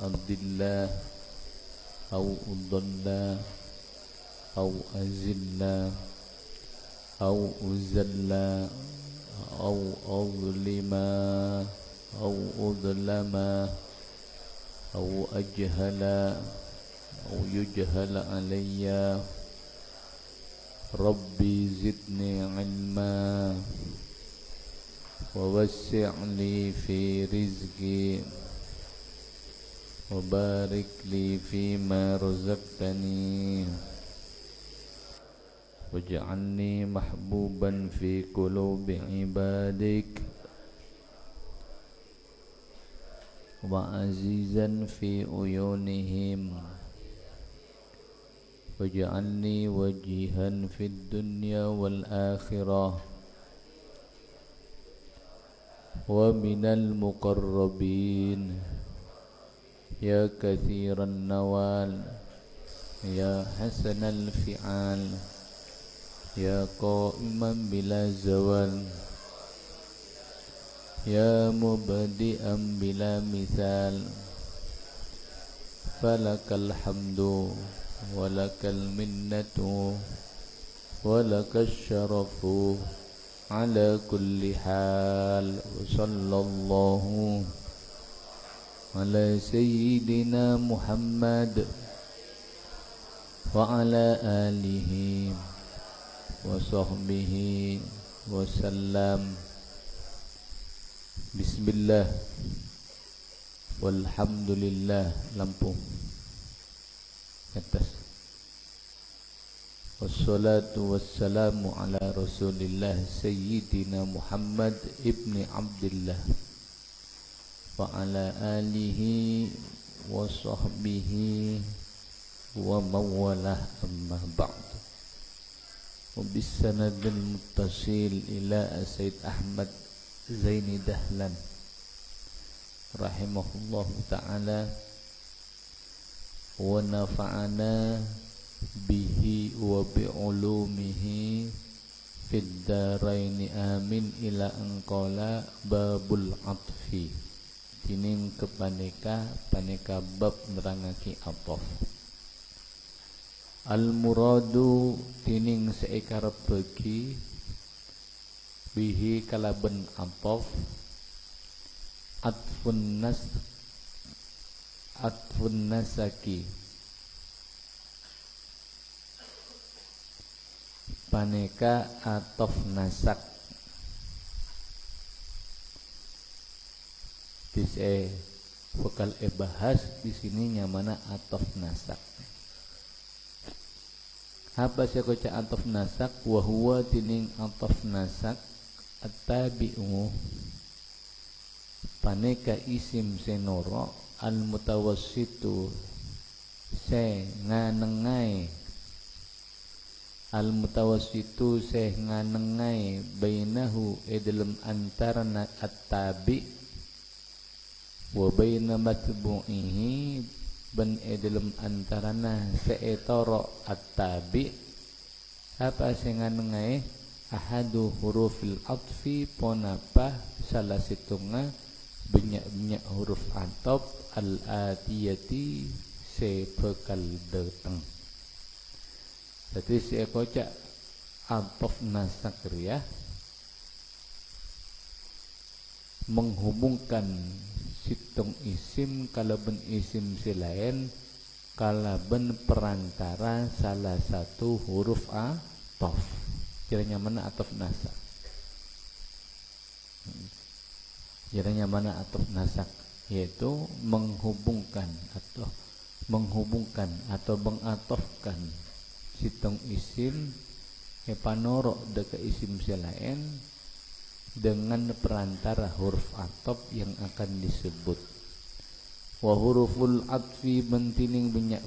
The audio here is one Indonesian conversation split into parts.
أضلا أو أضلا أو أزلا أو أزلا أو أظلما أو أظلما أو أجهلا أو يجهل علي ربي زدني علما ووسع لي في رزقي وبارك لي فيما رزقتني واجعلني محبوبا في قلوب عبادك وعزيزا في عيونهم واجعلني وجيها في الدنيا والآخرة ومن المقربين يا كثير النوال يا حسن الفعال يا قائما بلا زوال يا مبدئا بلا مثال فلك الحمد ولك المنة ولك الشرف على كل حال وصلى الله على سيدنا محمد وعلى آله وصحبه وسلم. Bismillah walhamdulillah. Lampu atas. Wassalatu wassalamu ala rasulillah Sayyidina Muhammad ibni Abdillah wa ala alihi wa sahbihi wa mawalah, amma ba'd. Wa bisanadil muttasil ila Sayyid Ahmad Zaini Dahlan rahimahullahu ta'ala wa nafa'ana bihi wa bi'ulumihi fid daraini amin ila angqala babul atfi. Tining kepaneka paneka bab nerangake ataf. Al muradu tining seekar bagi bihi kalaben ataf atfun nasaki paneka ataf nasak. Dise bakal bahas di sini nyamana ataf nasak. Apa sih koca ataf nasak? Wa huwa tining ataf nasak at-tabi'u paneka isim senoro al mutawassitu se nganengai al mutawassitu se nganengai bainahu edalem antarana at-tabi wa baina matbu'ihi ban edalem antarana seetoro at-tabi. Apa se nganengai? Ahadu hurufil atfi ponapa salah situnga banyak huruf ataf al-atiyati sebekal datang. Jadi saya kocak ataf nasak ya, menghubungkan situng isim kalaben isim silain kalaben perantara salah satu huruf ataf. Kiranya mana ataf nasak? Kiranya mana ataf nasak? Yaitu menghubungkan atau mengatofkan situng isim epanoro deka isim selain dengan perantara huruf ataf yang akan disebut. Wa huruful atfi bentining banyak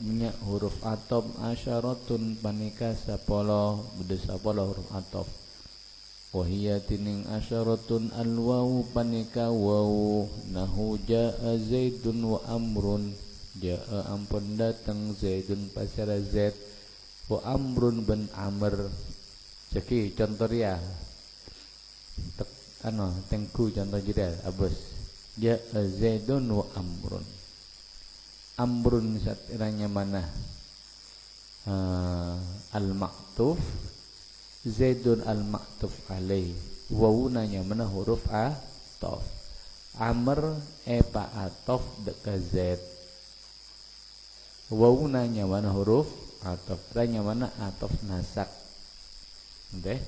huruf ataf asyaratun paneka sapolo beda sapolo huruf ataf. Wa hiya tining asyaratun alwawu paneka wawu nahu jaa zaidun wa amrun jaa ampun datang zaidun pasara zaid wa amrun ben amr. Jadi contoh ya tengku contoh jeda abus jaa zaidun wa amrun. amrun satiranya mana al-ma'tuf, zaidun al-ma'tuf alaih, wawunanya mana huruf atof, amr epa atof deka zaid, wawunanya mana huruf atof, ranya mana atof nasak. Deh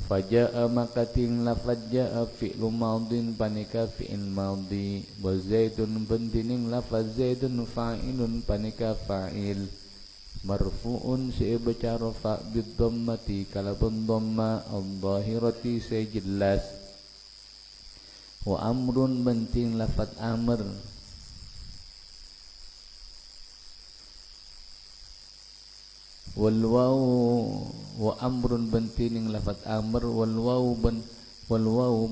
faja'a makatin lafad ja'a fi'lu maudin panika fi'il maudi, wa zaidun bendining lafad zaidun fa'ilun panika fa'il, marfu'un sebaca rafa bid dhammati kalabun dhamma al-dhahirati sejelas, wa amrun benting lafad amr, wal waw wa amrun benting lafad amr, wal waw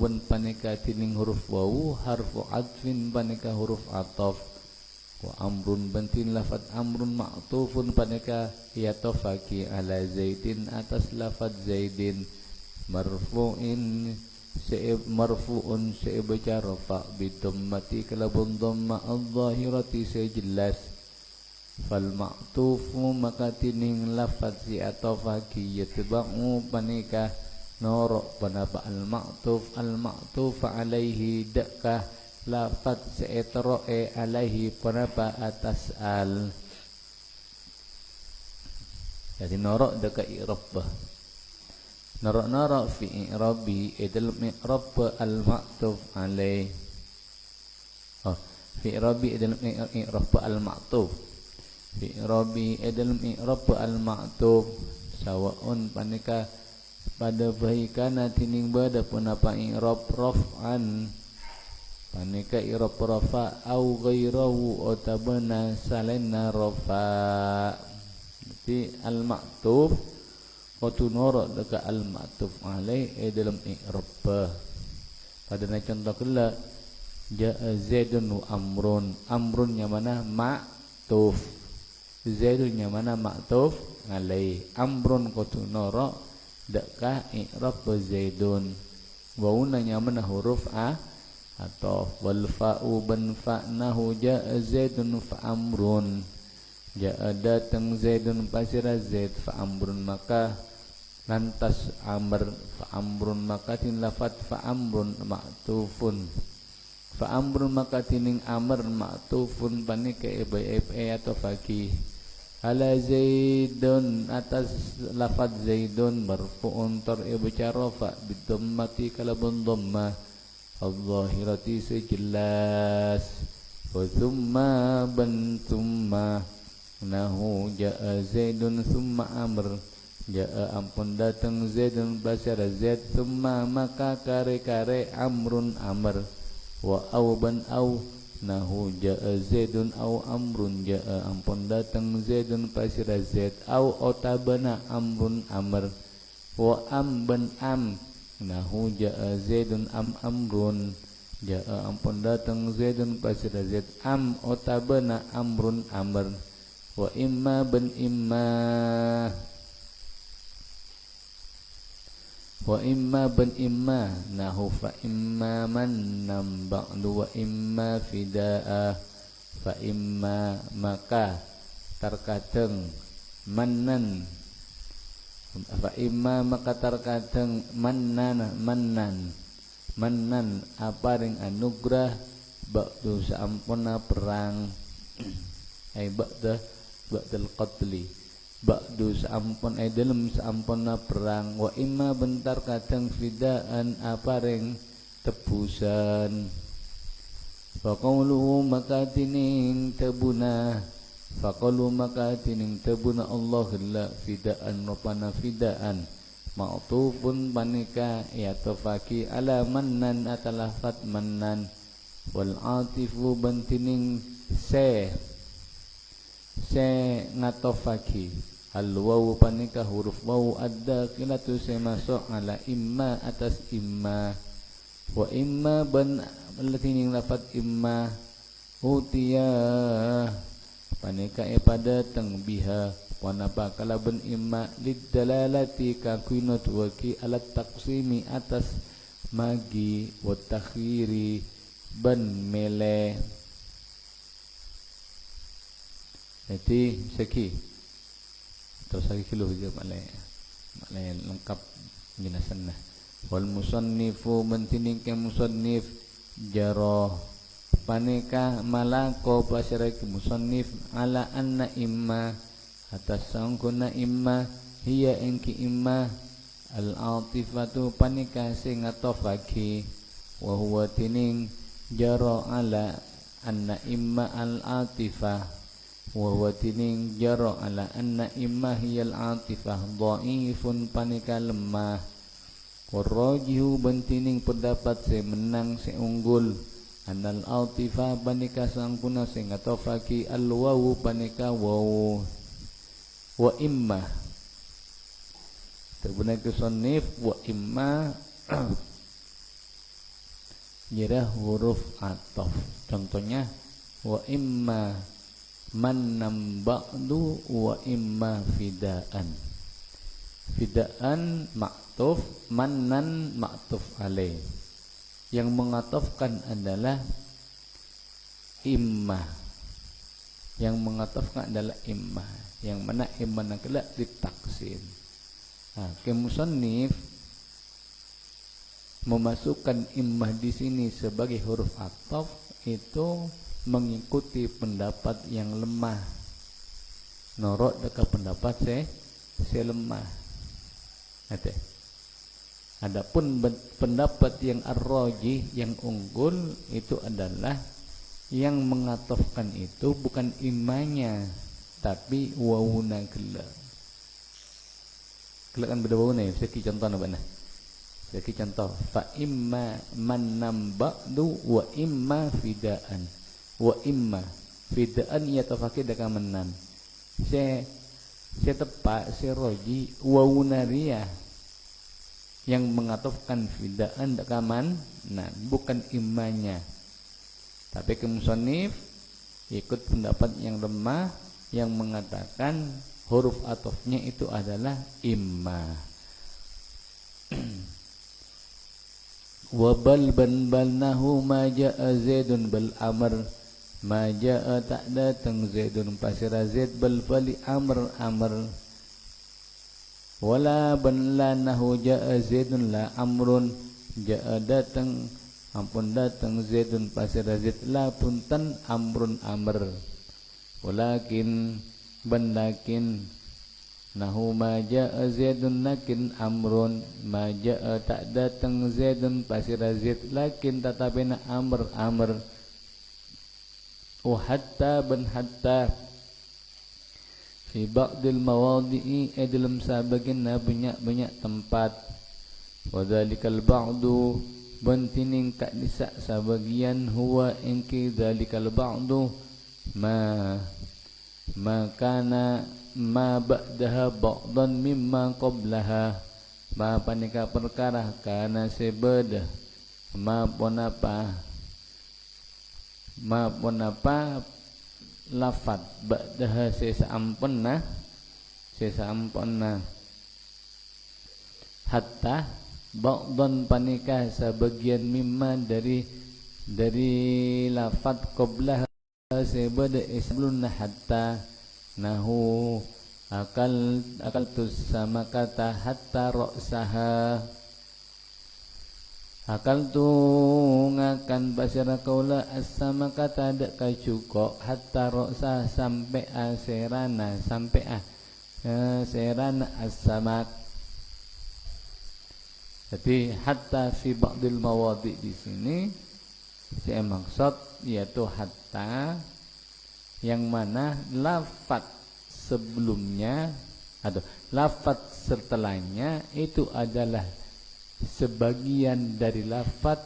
ben paneka tining huruf waw harfu adfin paneka huruf ataf, wa amrun bentin lafad amrun ma'tufun paneka yatofaki ala zaidin atas lafad zaidin, marfu'un sebaca rafa bidammati kalabun dhamma al-dhahirati sejelas, fal ma'tufu maka tining lafad si atofaki yatba'u paneka norok panapa al-ma'tuf alaihi dakah lafad se'etro'e alaihi panapa atas al, jadi norok deka i'rab, norok fi i'rabi idal i'rab al-ma'tuf alaih, fi i'rabi idal i'rab al-ma'tuf, fi i'rabi idal i'rab al-ma'tuf sawa'un panika pada bahikana tining bada punapa i'rab raf'an panika i'rab rafa au ghairahu otabana salena rafa. Jadi al-ma'tuf qatu noro deka al-ma'tuf alaih dalam i'rab. Pada contoh kala ja'a zaidun wa amrun, amrunnya mana ma'tuf, zaidunnya mana ma'tuf alaih, amrun qatu noro deka i'rab zaidun, waunanya mana huruf atau wal fa'u ban fa'nahu ja'a zaidun fa amrun, ja'a datang zaidun pasira zaid fa amrun maka lantas amr, fa amrun maka tin lafat fa amrun ma'tufun, fa amrun maka tining amr ma'tufun panika ebe atau faqih ala zaidun atas lafat zaidun marfu'un tar ibaca rafa bidammati kalabun dhamma al-dhahirati sejelas, wa thumma ban thumma nahu ja'a zaidun thumma amr, ja'a ampun datang zaidun basara zaid, thumma maka kare amrun amr, wa au ban au nahu ja'a zaidun au amrun, ja'a ampun datang zaidun basara zaid, au otabana amrun amr, wa am ban am nahu ja'a zaidun am amrun, ja'a ampun datang zaidun pasira zaid, am otabana amrun amr, wa imma ban imma, wa imma ban imma nahu fa imma man ba'du wa imma fida'a, fa imma maka terkadang manan, fa imma maka terkadang mannan aparing anugrah ba'du saampuna perang ay ba'dal qatli, ba'du saampun ay dalam saampuna perang, wa imma bentar kadang fidaan aparing tebusan, fa qawluhu maka tining tebuna, faqalu maka tining tebuna Allah la fidaan rupana fidaan, ma'tufun panika yatofaki ala mannan atalafat mannan, wal atifu bantining se ngatofaki al waw panika huruf waw ad-dakilatu se masuk ala imma atas imma, wa imma ban tining lafat imma utiya panika pada teng biha wanapa kalaban imma lidalalati kakunut waki alat taksimi atas magi wa takhiri ban mele, Jadi segi terus lagi kilo je malai lengkap penjelasan lah. Wal musannifu mentining ke musannif jaro paneka malako pasiraki musannif ala anna imma atas sangkuna imma hiya engki imma al-atifatu panika sing atofaki wa huwa tining jaro ala anna imma al-atifah wa huwa tining jaro ala anna imma hiya al-atifah dhaifun panika lemah warrajihu bentining pendapat se menang se unggul anal atifah panika sangkuna sing atofaki al-wawu panika wawu wa imma terbenar kusonif wa imma nyerah huruf atof. Contohnya wa imma man ba'du wa imma fidaan. Fidaan maktuf, mannan maktuf alaih. Yang mengatofkan adalah imma. Yang mengatofkan adalah imma. Yang mana imma nakala ditaksim. Kemusannif memasukkan immah di sini sebagai huruf ataf itu mengikuti pendapat yang lemah. Norok dekat pendapat se lemah. Adapun pendapat yang ar-rajih yang unggul itu adalah yang mengatofkan itu bukan immahnya tapi wawuna gela. Gela kan beda wawuna ya. Seki contoh apa nah? Jadi contoh fa imma man ba'du wa imma fidaan. Wa imma fidaan ya tafakir dekat menan. Se tepat se roji wawunaria yang mengatofkan fidaan dekat nah bukan immanya. Tapi kemusannif ikut pendapat yang lemah yang mengatakan huruf atofnya itu adalah imma. Wa bal balnahu ma jaa zaidun bal amr ma jaa tak datang zaidun pasira zaid bal fali amr wala balnahu jaa zaidun la amrun jaa datang ampun datang zaidun pasira zaid la puntan amrun amr walakin nahu ma jaa zaidun lakin amrun ma jaa tak datang zaidun pasira zaid lakin tatabena amr wa hatta fi ba'dil mawadi'i dalam sebagian banyak tempat wa dzalikal ba'du bantining kak disa sebagian huwa inki dzalikal ba'du ma kana ma ba'daha ba'dan mimma qablaha ma panika perkara kana sebeda ma pun apa lafad ba'daha sesamponna hatta ba'dan panika sebagian mimma dari lafad qablaha sebeda sebelumna hatta nahu akal tu sama kata hatta ra'saha akal tu ngakan basira kaula as-sama kata dak kacuko hatta ra'sah sampai aserana as-samak. Jadi hatta fi ba'dil mawadi di sini saya maksud yaitu hatta yang mana lafaz sebelumnya atau lafaz setelahnya itu adalah sebagian dari lafaz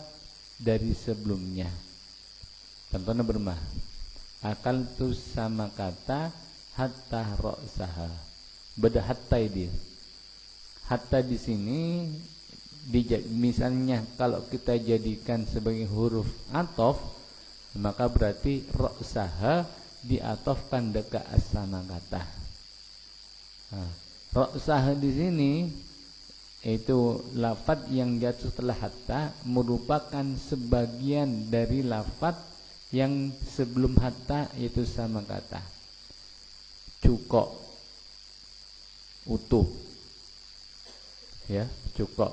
dari sebelumnya. Contohnya bermah akal tu sama kata hatta ra'saha. Beda hatta dia. Hatta di sini misalnya kalau kita jadikan sebagai huruf ataf maka berarti ra'saha diatofkan dekat as-sama kata. Ra'sah di sini itu lafaz yang jatuh setelah hatta merupakan sebagian dari lafaz yang sebelum hatta yaitu sama kata. cukok utuh, ya, cukok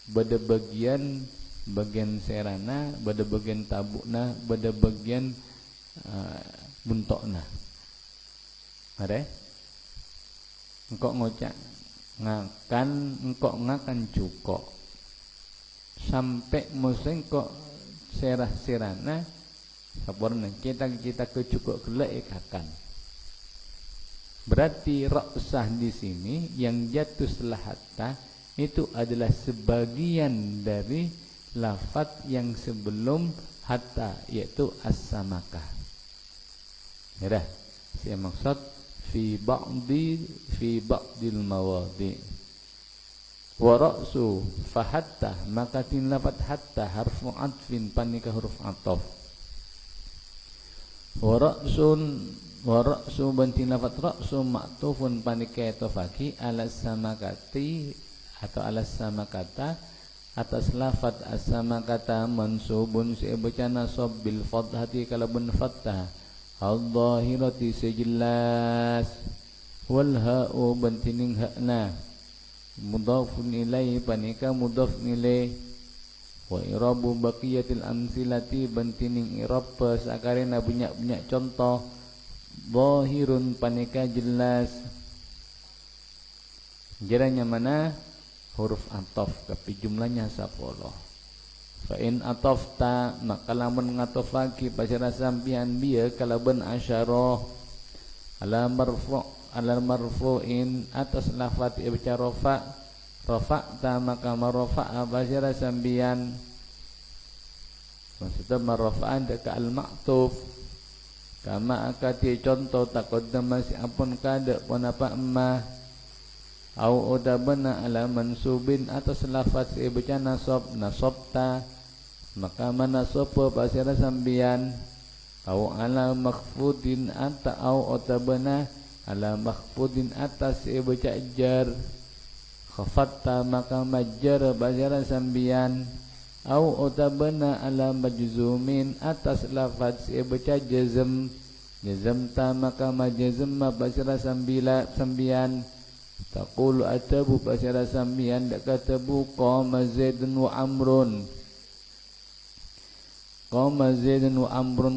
beda bagian serana, beda bagian tabukna, beda bagian buntokna. Ada? Engkau ngocak ngakan cukok sampai musim kok serah-serana saborna kita ke cukok kelek akan. Berarti ra'sah di sini yang jatuh setelah hatta itu adalah sebagian dari lafaz yang sebelum hatta, yaitu as-samakah. Ya dah, saya maksud fi ba'dil mawadi. Wa ra'su fa hatta, maka tin lafaz hatta harfu atfin panika huruf ataf. Wa ra'su bantin lafaz ra'su ma'tufun panika tofaki ala samakati atau ala samakata atas lafaz as-samakata mansubun sebaca nasab bil fathati kalabun fathah al-dhahirati sejelas wal ha'u bantining ha'na mudhafun ilaihi panika mudhaf nilai wa irabu baqiyatil amsilati bantining irab sakarena banyak contoh dhahirun panika jelas jaranya mana huruf ataf tapi jumlahnya 10. Fa in atafta maka lamun ngatofaki pasara sampian biya kalaban asyarah ala marfu'in atas lafaz ibca rafa'ta maka marfa'a pasara sampian maksudnya marfa'an deka al ma'tuf kama akati contoh taqaddama si apun kada wanapa emmah au udabana ala mansubin atas lafaz ibaca nasabta maka manasaba pasira sambian au ala makhfudin ata au udabana ala makhfudin atas ibaca jar khafatta maka majjar pasira sambian au udabana ala majzumin atas lafaz ibaca jazamta maka majzum pasira sambian taqulu atabu pasara sambian dak katabu qama zaidun wa amrun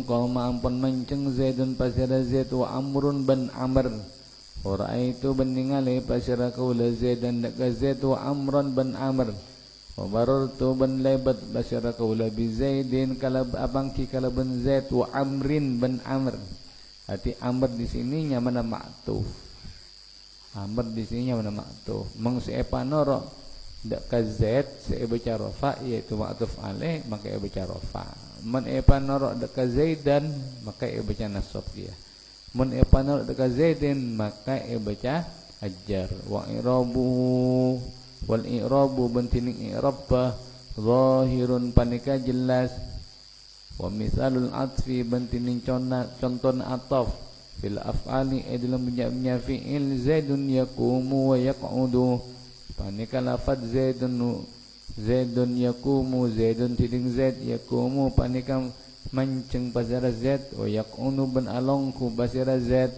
qama ampun manceng zaidun pasara zaid wa amrun ban amr ora itu beningali pasara kaula zaidan dak zaid wa amrun ban amr wa barartu ban lebat pasara kaula bi zaidin kala abangki kala ban zaid wa amrin ban amr arti amr di sini nyamana ma'tuf. Amr di sini mana maktuf meng seepanoro dak kazet seebaca rafa yaitu maktuf alaih maka ebaca rafa men epanoro dak kazaidan maka ebaca nasab dia men epanoro dak kazaidin maka ebaca ajar wa i'rabu wal i'rabu bantining i'rab zahirun panika jelas wa misalul atfi bantining contoh ataf fil af'ali dalam bunyi fi'il zaidun yaqumu wa yaq'udu panika lafaz zaidun yaqumu zaidun tiding zaid yaqumu panika manceng pasara zaid wa yaq'udu ban alongku pasara zaid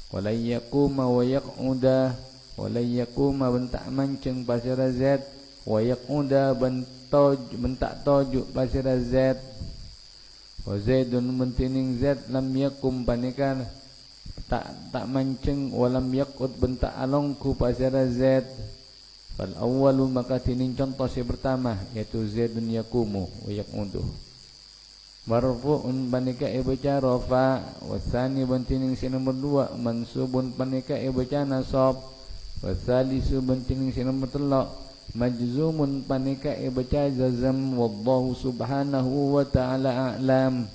wala yaquma wa yaq'uda wala yaquma ban tak manceng pasara zaid wa yaq'uda ban tak tojuk pasara zaid wa zaidun mentining zaid lam yakum panika tak manceng walam yakut bentak alongku pasara zaid fal awwalu maka tinin contoh si pertama yaitu zaidun yakumu wa yaqudu marfu'un panika ibaca rafa wa tsani bantining si nomor 2 mansubun panika ibaca nasab wa tsalisu bantining si nomor 3 majzumun panika ibaca jazam wallahu subhanahu wa ta'ala a'lam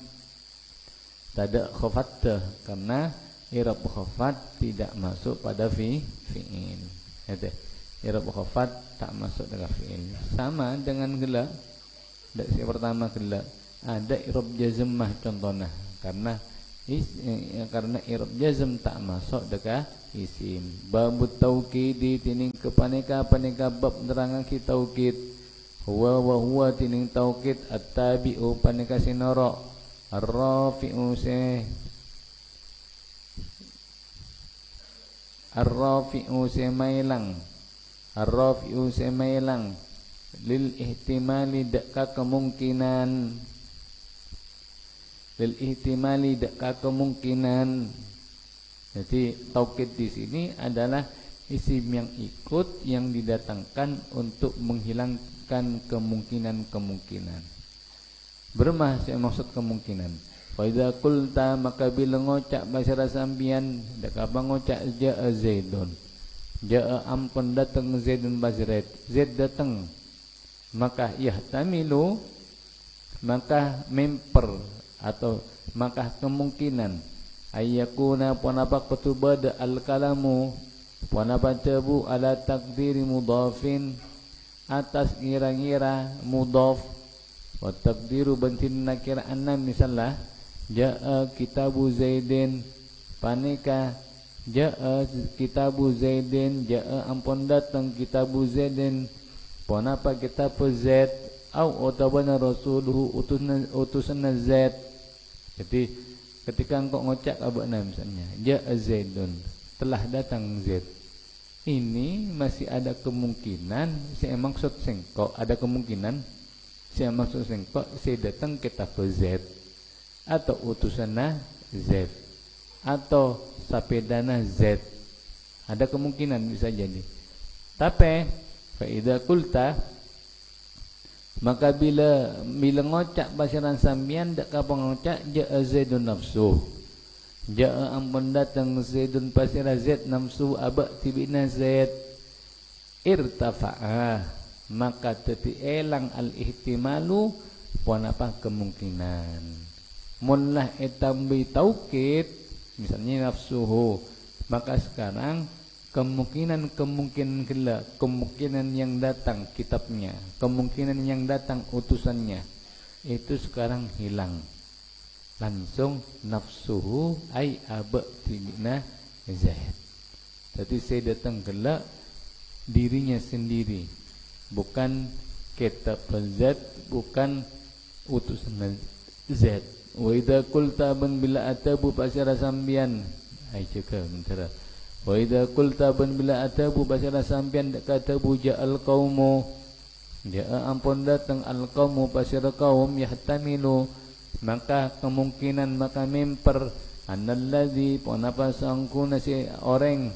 tada khafatta karena i'rab khafat tidak masuk pada fi'il. Itu. I'rab khafat tak masuk dengan fi'il. Sama dengan gela. Dak si pertama gela. Ada i'rab jazmah contohnya karena i'rab jazm tak masuk dengan isim. Babut taukid tining kepaneka bab nerangan ki taukid. Huwa wa huwa tining taukid at-tabi'u paneka sinoro. Ar-rafi'u Ar-rafi'u semailang, ar-rafi'u semailang, lil ihtimali dakka kemungkinan, lil ihtimali dakka kemungkinan. Jadi taukid di sini adalah isim yang ikut yang didatangkan untuk menghilangkan kemungkinan-kemungkinan. Bermahsa maksud kemungkinan. Fa idza qulta maka bila ngocak bahasa sambian dak apa ngocak jaa Zaidun. Jaa ampun datang Zaidun bazraid. Zaid datang. Maka yahtamilu maka memper atau maka kemungkinan ayyakuna punapa kutubada al-kalamu punapa tabu ala takdiri mudhafin atas kira-kira mudhaf wa takdiru bantin nakiraan misalnya jaa kitabu Zaidin panika jaa kitabu Zaidin jaa ampun datang kitabu Zaidin punapa kitab Zaid au utabana rasuluhu utusan Zaid. Jadi ketika engkau ngocak abana misalnya jaa Zaidun telah datang Zaid, ini masih ada kemungkinan saya maksud sengkok ada kemungkinan saya maksud sengkok saya datang kitab Zaid atau utusanna Z atau sapedana Z, ada kemungkinan bisa jadi. Tapi fa idza qulta maka bila ngocak basiran sambian dak ka ngocak jaa Zaidun nafsu jaa ampun datang Zaidun pasira Z nafsu aba tibina Z irtafa'a maka teti elang al ihtimalu punapa kemungkinan. Munlah etambi taukid misalnya nafsuhu maka sekarang kemungkinan gila kemungkinan yang datang kitabnya kemungkinan yang datang utusannya itu sekarang hilang langsung nafsuhu ai aba tibina Zaid. Jadi saya datang gila dirinya sendiri bukan kitab Z bukan utusan Z. Wa idza qulta ban bila atabu pasara sambian ai cekal mentera wa idza qulta ban bila atabu pasara sambian dak katabu ja'al qaumu jaa ampun datang al qaumu pasara kaum yahtamilu maka kemungkinan maka memper annalladzi punapa sangkuna si orang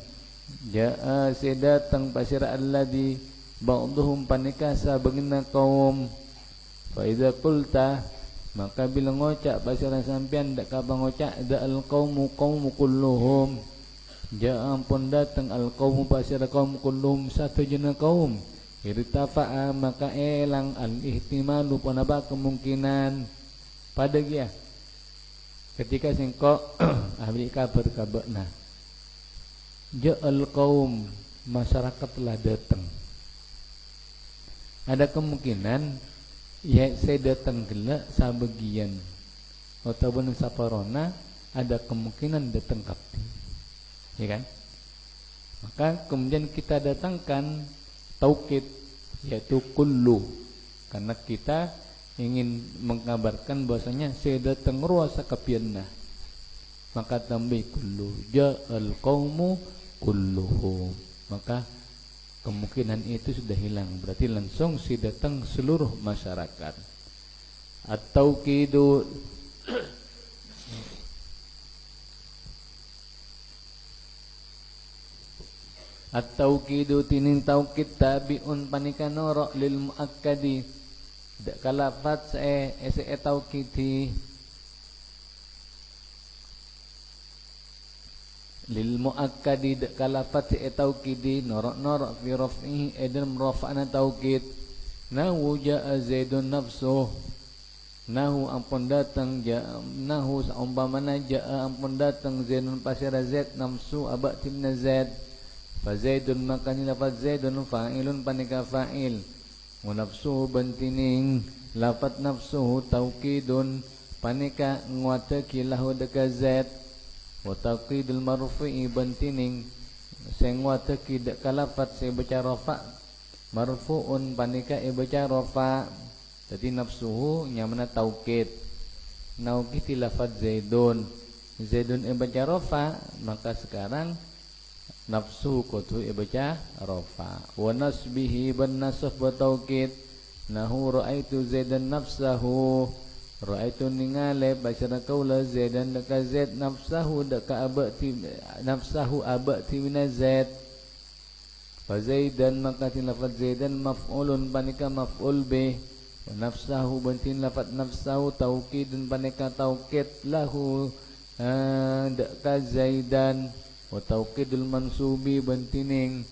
jaa si datang pasara alladzi ba'dhum panikasa bagina kaum fa idza qulta maka bila ngocak pasara sampean dak ka ngocak da al qaumu kulluhum jaa ampun datang al qaumu pasara kaum kulluhum satu jenis kaum irtafa'a maka elang al ihtimalu punapa kemungkinan pada dia ketika singko ahli kabar kabana jaa al qaum masyarakat telah datang ada kemungkinan ya saya datang gelak sabagian ataupun saparona ada kemungkinan datang kapten ya kan maka kemudian kita datangkan taukid yaitu kullu karena kita ingin mengabarkan bahwasanya saya datang ruasa kapianna maka tambah kullu ja'al qaumu kulluhum maka kemungkinan itu sudah hilang berarti langsung si datang seluruh masyarakat atau kidu tinin taukid tabiun panikanoro lil muakkadi dak kalafat se taukidi lil muakkadi dak kalafat taukidi norok fi raf'ihi edan rafa'na taukid nahu jaa Zaidun nafsuh nahu ampun datang nahu saumpamana jaa ampun datang Zaidun pasira Zaid nafsu aba timna Zaid fa Zaidun makani lafaz Zaidun fa'ilun panika fa'il wa nafsuhu bantining lafaz nafsuhu taukidun panika nguata kilahu deka Zaid wa taqidul marfu'i bantining sengwa taqid kalafat se baca rafa marfu'un panika e baca rafa jadi nafsuhu nyamana taukid naukiti lafaz Zaidun e baca rafa maka sekarang nafsu kutu ibaca rafa wa nasbihi ban nasab wa taukid nahu ra'aitu zaidan nafsahu ra'aitu ningali basyara kaula zaidan daka zaid nafsahu daka abati nafsahu abati min zaid fa zaidan maka tin lafaz zaidan maf'ulun panika maf'ul bih wa nafsahu bantin lafaz nafsahu taukidun panika taukid lahu daka zaidan wa taukidul mansubi bantining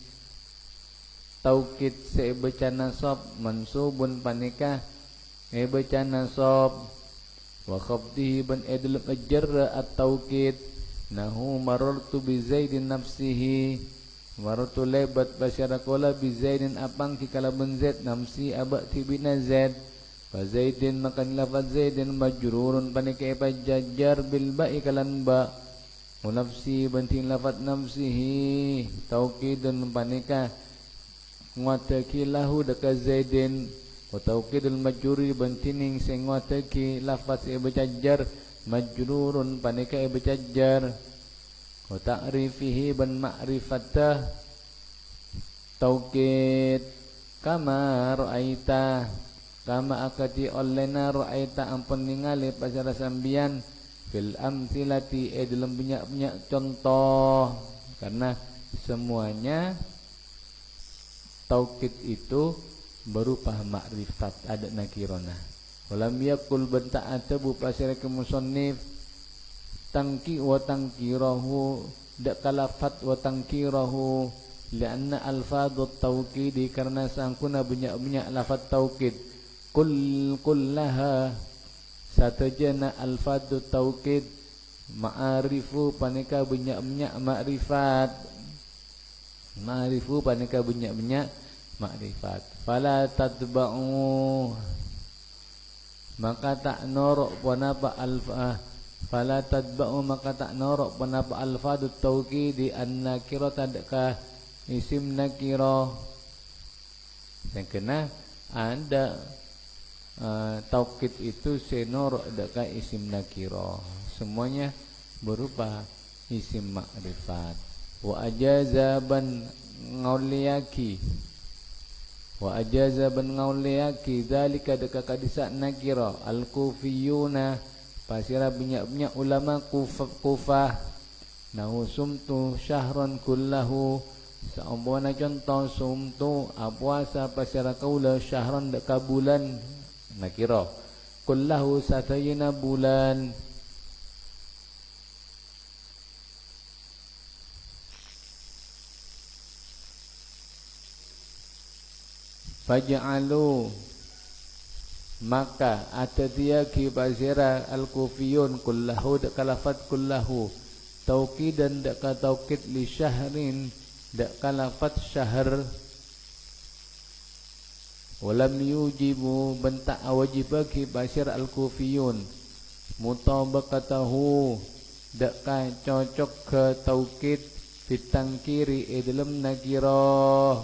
taukid se baca nasab mansubun panika baca nasab wa khabdihi ban edul ajarra at taukid nahu marartu bi zaidin nafsihi marartu lebat basyara qala bi zaidin apang kikala bin zaid nafsi abati bin zaid fa zaidin makan lafaz zaidin majrurun panika pajajar bil ba'i kalan ba nafsi banting lafaz nafsihi taukidun panika nguataki lahu daka zaidin wa taukidul majruri bantining sing nguataki lafaz ibajar majrurun panika ibajar wa ta'rifihi ban ma'rifatah taukid kama ra'aita kama akati olena ra'aita ampun ningali pasara sambian fil amthilati dalam banyak-banyak contoh karena semuanya taukid itu berupa makrifat ada nakirona walam yakul benta atabu pasir ke musannif tangki wa tangkirahu dak kalafat wa tangkirahu lianna alfadut taukidi karena sangkuna banyak-banyak lafaz taukid kullaha satajana alfadut taukid ma'arifu panika banyak-banyak makrifat ma'rifu panika banyak-banyak makrifat fala tatba'u maka tak norok panapa alfa fala tatba'u maka tak norok panapa alfadut taukid an-nakira tadka isim nakira yang kena ada taukid itu senor daka isim nakira semuanya berupa isim makrifat wa ajazaban ngauliyaki wa ajazaban ngauliyaki dzalika daka kadisa nakira al-kufiyuna pasira banyak-banyak ulama kufah nahu sumtu syahran kullahu saumpana contoh sumtu puasa pasira kaula syahran daka bulan nakira kullahu satayna bulan faj'alu maka atadiyaki basira al-kufiyun kullahu dak kalafat kullahu tauqidan dak taukid li syahrin dak kalafat syahr walam yujibu bentak wajibaki basir al-kufiyun mutabaqatahu dakka cocok ke taukid fitangkiri dalam nakirah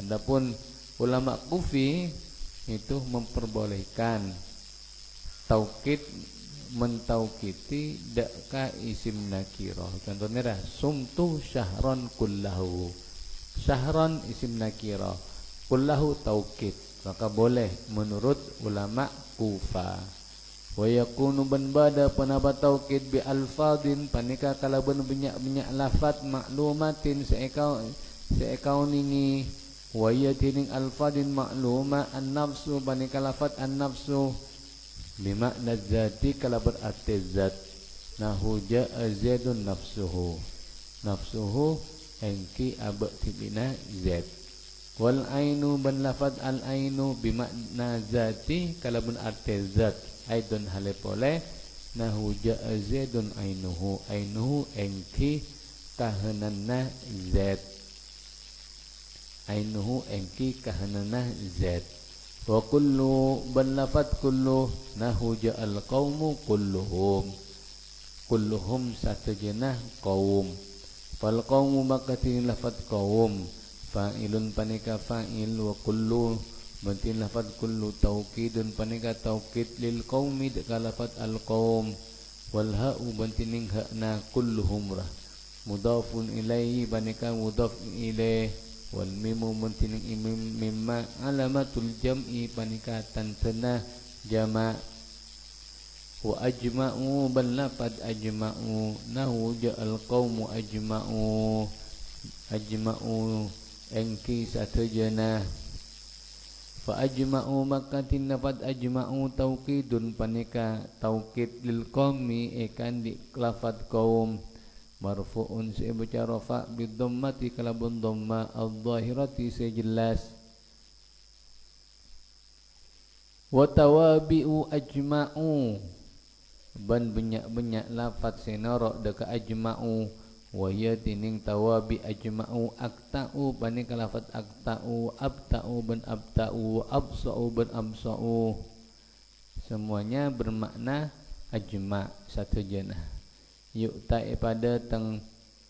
adapun ulama kufi itu memperbolehkan taukid mentaukiti dakka isim nakirah contohnya dah sumtu syahron kullahu syahron isim nakirah kullahu taukid maka boleh menurut ulama Kufa wa yakunu ban bada panaba taukid bi alfadin panika kalaban banyak-banyak lafaz maklumatin seekau ningi wa yatining alfadin makluma an-nafsu panika lafaz an-nafsu bimakna zati kalaban at-zat nahu ja'a zaidun nafsuhu engki abati bina zaid wal ainu ban lafaz al ainu bimakna zati kalabun arti zat aidun halepole nahu ja'a zaidun ainuhu engki kahanana zat ainuhu engki kahanana zat wa kullu ban lafaz kullu nahu ja'al qaumu kulluhum satajana qaum fal qaumu makatin lafaz qaum fa'ilun panika fa'il wa kullu bantin lafaz kullu taukidun panika taukid lil qaumi deka lafaz al qaum wal ha'u bantining ha'na kulluhum rah mudhafun ilaihi panika mudhaf ilaih wal mimu muntining mimma alamatul jam'i panika tantana jama' wa ajma'u bal lafad ajma'u nahu ja'al qaumu ajma'u engki satujana fa ajma'u maka tinafat ajma'u taukidun panika taukid lil qaumi ikan di lafad kaum marfu'un sebaca rafa bid dhammati kalabun dhamma adh-dhahirati sejelas wa tawabi'u ajma'u ban banyak lafaz senarok deka ajma'u wa ya tining tawabi ajma'u akta'u panika lafaz akta'u abta'u ban abta'u absa'u ban absa'u semuanya bermakna ajma' satu jenah yuk ta'i pada teng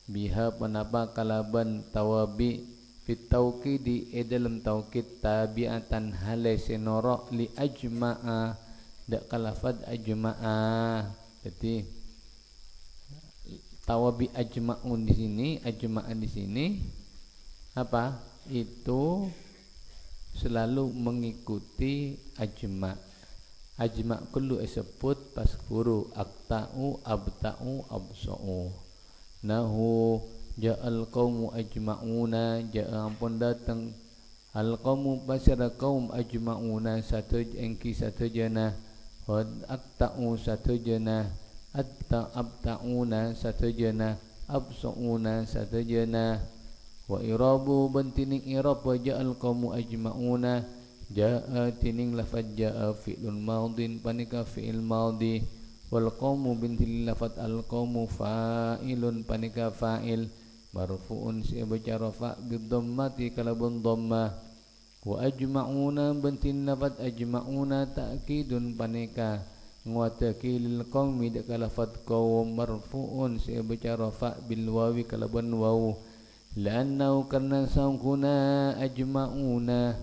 biha penapa kalaban tawabi fit tauqidi dalam taukid tabi'atan halai senarok li ajma'a dak kalafad ajma'a. Jadi tawabi ajma'un di sini, ajma'an di sini apa? Itu selalu mengikuti ajma'. Ajma' kullu disebut pas guru akta'u abta'u absa'u. Nahu ja'al qaumu ajma'una ja'a ampun datang al qaumu pasara kaum ajma'una satu engki satu jana wa akta'u satu jana abta'una satu jana absa'una satu jana wa irabu bantining irab wa ja'al qaumu ajma'una ja'a tining lafad ja'a fi'lun madin panika fi'il madhi wal qaumu bintil lafad al qaumu fa'ilun panika fa'il marfu'un sibaca rafa bid dhammati kalabun dhammah wa ajma'una bantin lafad ajma'una ta'kidun panika nguataki lil qaumi dak lafad qaum marfu'un sibaca rafa bil wawi kalabun waw la'annahu karna sangkuna ajma'una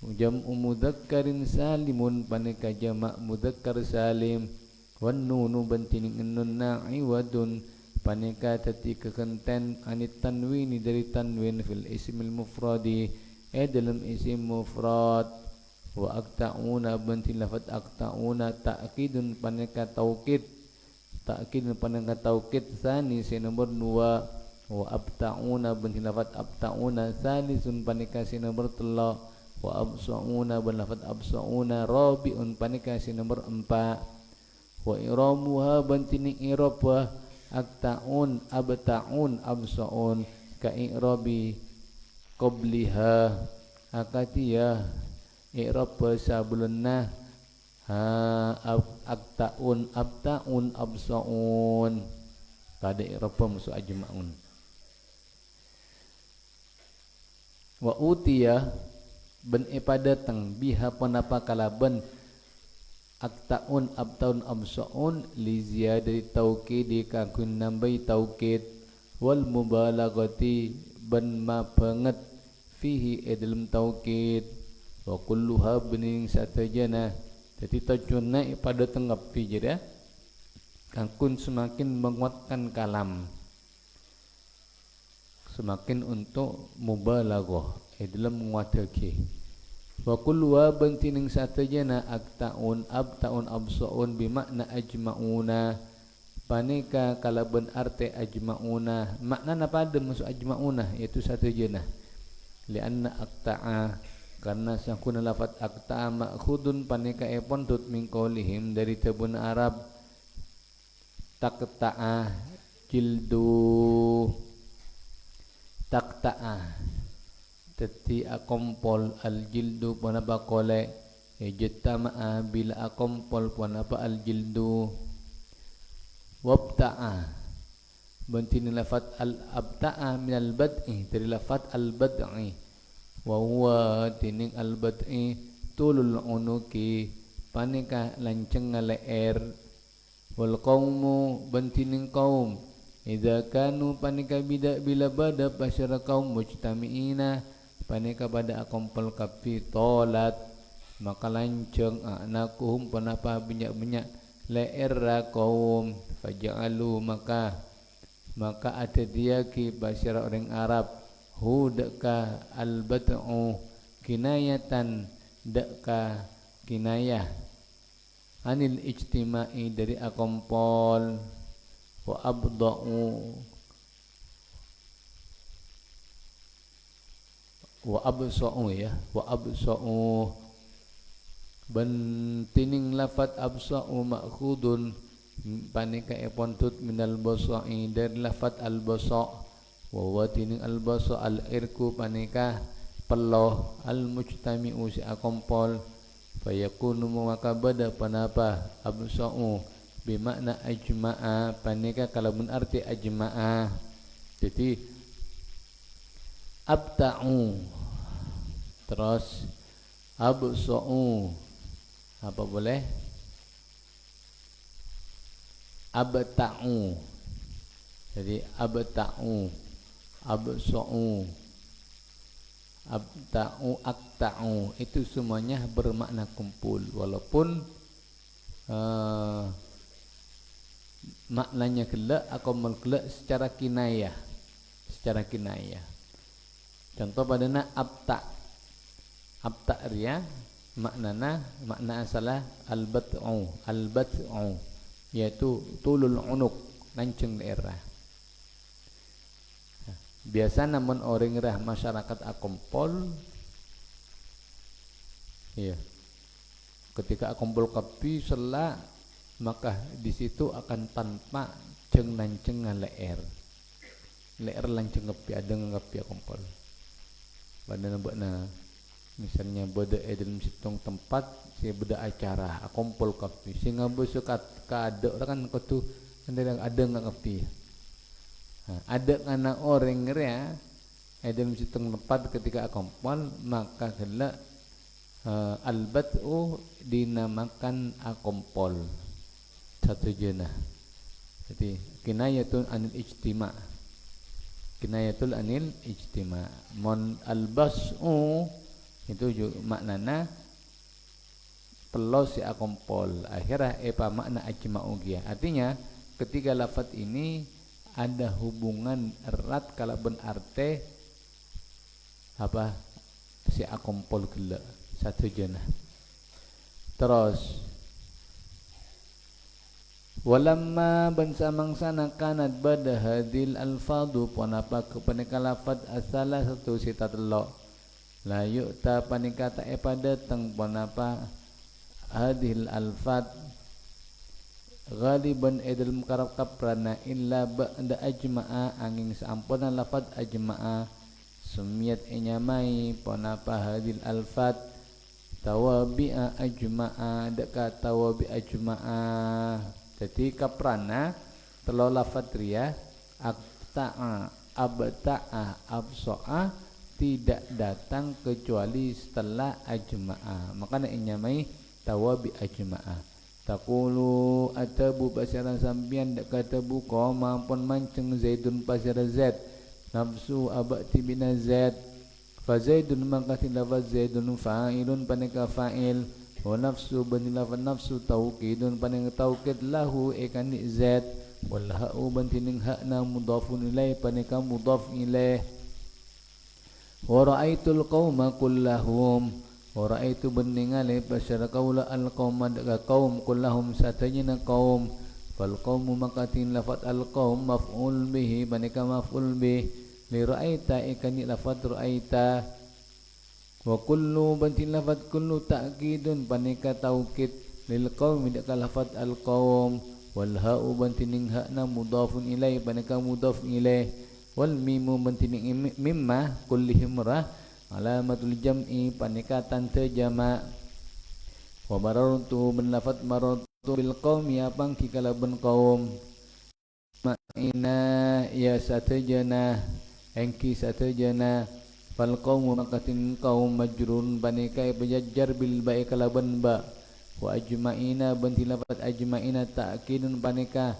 jam'u mudzakkarin salimun panika jama' mudzakkar salim wan nunu bantining nun na'iwadun panika tatika kenten anit tanwini dari tanwin fil ismil mufradi dalam isim mufrad wa akta'una bantin lafad akta'una ta'kidun panika taukid ta'kidun panika taukid tsani si nomor 2 wa abta'una bantin lafad abta'una tsalisun panika si nomor 3 wa absa'una ban lafad absa'una rabi'un panika si nomor 4 wa iramuha bantin irab wa akta'un abta'un absa'un ka i'rabi qabliha akatiyah i'rab sabulunna akta'un abta'un absa'un kada i'rab musu ajma'un wa utiya ben pada teng biha penapa kalaban akta'un abta'un absa'un li ziyadati taukid kakun nambai taukid wal mubalaghati ban ma banget fihi dalam taukid wa kulluha bening satajana jadi tajuna pada tenggapi jadi kakun semakin menguatkan kalam semakin untuk mubalaghah dalam menguatkan wa kulluha bantining satajana akta'un abta'un absa'un bimakna ajma'una panika kalaban arte ajma'una makna pada masuk ajma'una yaitu satu jenah lianna akta'a karena sakuna lafat akta'a ma'khudun panika pondot min qaulihim dari tabun Arab takta'a jildu takta'a teti akompol al jildu panapa kole jattama'a bila akompol panapa al jildu wabta'a bantin lafat al abta'a min al bad'i dari lafat al bad'i wa huwa tining al bad'i tulul unuki panika lanceng leer wal qaumu bantining kaum idza kanu panika bidak bila bada pasyara kaum mujtami'ina panika pada akompol kapi tolat maka lanceng anakuhum panapa banyak-banyak leer kaum faja'alu maka maka ada dia ki bahasa orang Arab hu deka al-bad'u kinayatan deka kinayah anil ijtima'i dari akompol wa abda'u wa absa'u ya wa absa'u bantining lafat absa'u ma'khudun panika epontut minal basa'i dari lafat al-basa' wa watining al-basa' al-irku panika peloh al-mujtami'u si akompol fayakunu maka bada panapa absa'u bimakna ajma'a panika kalamun arti ajma'a jadi abta'u terus absa'u apa boleh abta'u jadi abta'u absa'u abta'u akta'u itu semuanya bermakna kumpul walaupun maknanya kelak atau kelak secara kinayah contoh padana abta ria makna asalah al-bat'u yaitu tulul unuk lanceng daerah. Biasa namun orang rah masyarakat akompol ya ketika akompol kapi selak maka di situ akan tanpa ceng lanceng leer lanceng kapi ada ngapi akompol pada nabakna misalnya beda dalam situng tempat saya beda acara akompol kapi sehingga besok kada kan kau ada nggak kapi ada karena orang ria dalam situng tempat ketika akompol maka kelak al-bat'u dinamakan akompol satu jenah jadi kinayatul anil ijtima mon al-bas'u itu juga maknana pelos si akompol akhirnya apa makna ajma'u dia artinya ketika lafaz ini ada hubungan erat kalau berarti apa si akompol gila satu jenah terus walamma bansa mangsana kanat bada hadil alfadu ponapa kepaneka lafad asalah satu sita telok la yu'ta panika ta pada teng ponapa hadil alfad ghaliban edal mukarab kaprana illa ba'da ajma'a angin saampuna lafad ajma'a sumiyat enyamai ponapa hadil alfad tawabi'a ajma'a deka tawabi ajma'a jadi kaprana telo lafad ria akta'a abta'a abso'a tidak datang kecuali setelah ajma'a makanya enyamai tawabi ajma'a taqulu atabu pasara sampian dak katabu qoma pun manceng zaidun pasara zaid nafsu abati bina zaid fa zaidun mangkati lafaz zaidun fa'ilun panika fa'il wa nafsu bani lafaz nafsu taukidun panika taukid lahu ikani zaid wal ha'u bantining ha'na mudhafun ilaih panika mudhaf ilaih wa ra'aitul qauma kullahum ora itu beningali pasara kaula al qaum daga kaum kullahum satayna kaum fal qaumu makatin lafat al qaum maf'ul bihi banika maf'ul bih li ra'aita ikani lafat ra'aita wa kullu bantin lafat kullu ta'kidun banika taukid lil qaumi daga lafat al qaum wal ha'u bantining ha'na mudhafun ilai banika mudhaf ilaih wal mimu bantining mimma kullihim rah alamatul jam'i panikatan terjama wa marartu bin lafat marartu bil qaumi apang kikala ben kaum ma'ina ya satajana engki satajana fal qaumu makatin kaum majrun panika bajjar bil ba'i kalaban ba wa ajma'ina banti lafat ajma'ina ta'kidun panika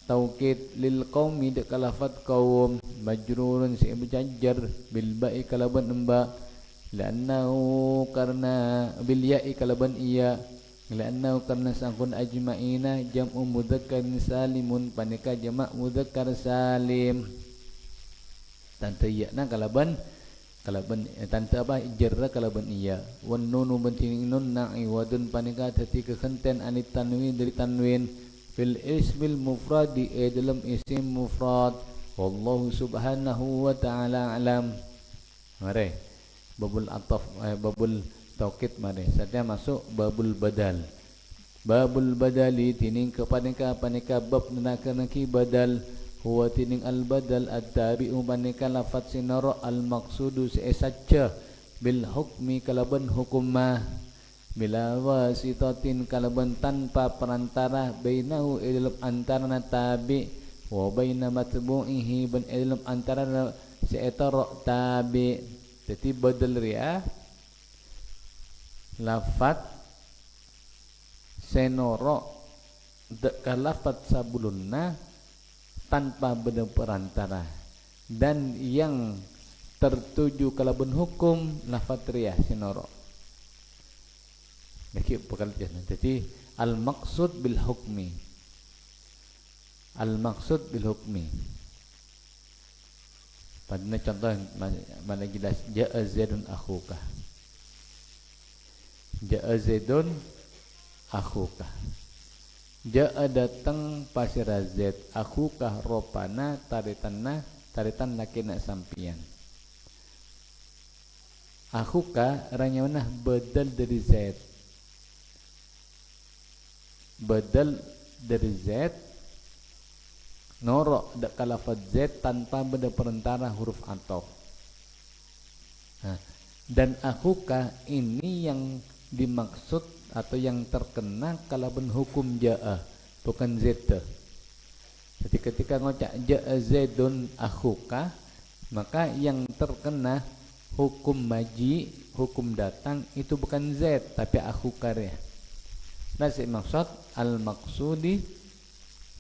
taukid lil qaumi dak lafat kaum majrurun si bajjar bil ba'i kalaban emba lannahu karena bil ya'i kalaban iya Lianna karena sangkun ajma'ina jam'u mudzakkar salimun panika jamak mudzakkar salim. Tante iya na kalaban tante apa jarra kalaban iya wan nunu benting nun na'i wadun panika tati kekenten anit tanwin dari tanwin fil ismil mufradi dalam isim mufrad wallahu subhanahu wa ta'ala alam. Mari babul ataf babul taukid mari saatnya masuk babul badal. Babul badali tining kepanika panika bab naki badal huwa tining al badal at-tabi'u panika lafaz sinara al maqsudu sesaja bil hukmi kalaban hukumah bila wasitatin kalaban tanpa perantara bainahu dalam antara tabi wa baina matbu'ihi ban dalam antara seetara tabi. Jadi badal ria lafaz senoro kalafat sabulunna tanpa benda perantara dan yang tertuju kalaban hukum lafaz riyah senoro. Jadi al maksud bil hukmi. Al maksud bil hukmi. Pada contoh mana jelas ja'a zaidun akhuka. Ja'a zaidun akhuka. Ja'a datang pasira zaid akhuka ropana taritan lakina sampian. Akhuka ranyana badal dari zaid. Badal dari zaid norok dak kalafat zaid tanpa benda perantara huruf ataf. Nah, dan akhuka ini yang dimaksud atau yang terkena kalaban hukum ja'a bukan zaid. Jadi ketika ngocak ja'a zaidun akhuka maka yang terkena hukum maji, hukum datang itu bukan zaid tapi akhuka ya. Nah, maksud al maksudi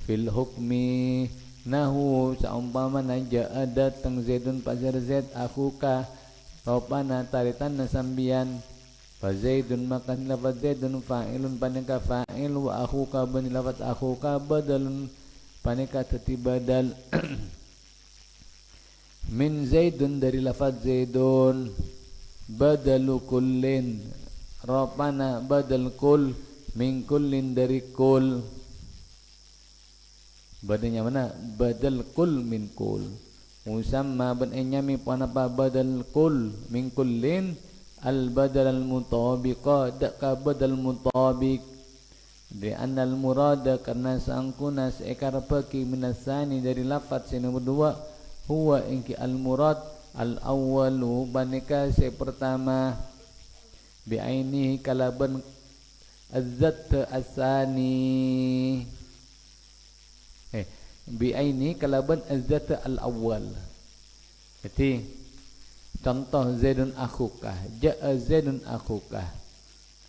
fil hukmi nahu saumpama ja'a datang zaidun pajar zaid akhuka ropana taritan nasambian fa zaidun maka lafaz zaidun fa'ilun panika fa'il wa akhuka bani lafaz akhuka badalun panika tati badal min zaidun dari lafaz zaidun badalu kullin ropana badal kul min kullin dari kul badalnya mana badal kul min kul musamma ban enyami panapa badal kul min kullin al badal al mutabiqa daka badal mutabiq di annal murada karena sangkuna seekar peki minasani dari lafaz yang nomor dua huwa inki al murad al awwalu banika se pertama bi aini kalaban azzat asani bi aini kalaban azzat al awwal. Jadi contoh zaidun akhuka ja'a zaidun akhuka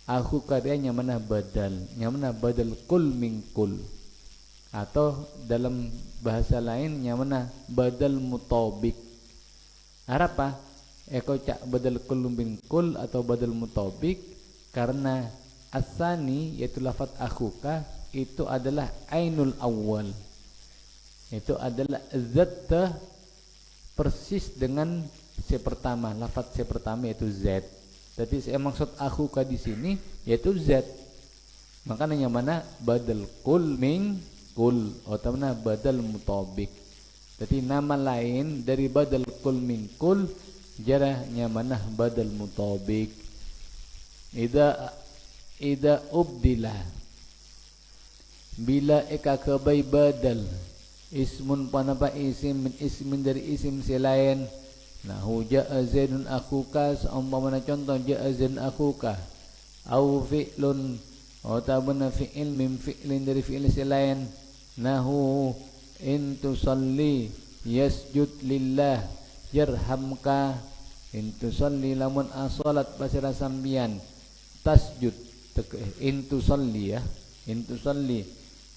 akhuka dia yang mana badal kul min kul atau dalam bahasa lain yang mana badal mutabik. Apa eko cak badal kul min kul atau badal mutabik karena asani yaitu lafaz akhuka itu adalah ainul awal, itu adalah zat persis dengan si pertama, lafaz si pertama yaitu z. Jadi saya maksud akhuka di sini yaitu z. Makanya yang mana badal kul min kul atau mana badal mutabik. Jadi nama lain dari badal kul min kul jarahnya mana badal mutabik. Ida ubdila bila eka kebai badal ismun panapa isim min ismin dari isim selain nahu ja'a zaidun akhuka seumpamana contoh ja'a zaidun akhuka au fi'lun atau benar fi'il min fi'lin dari fi'il selain nahu in tusalli yasjud lillah yarhamka in tusalli lamun asalat pasira sambian tasjud intu salli ya intu salli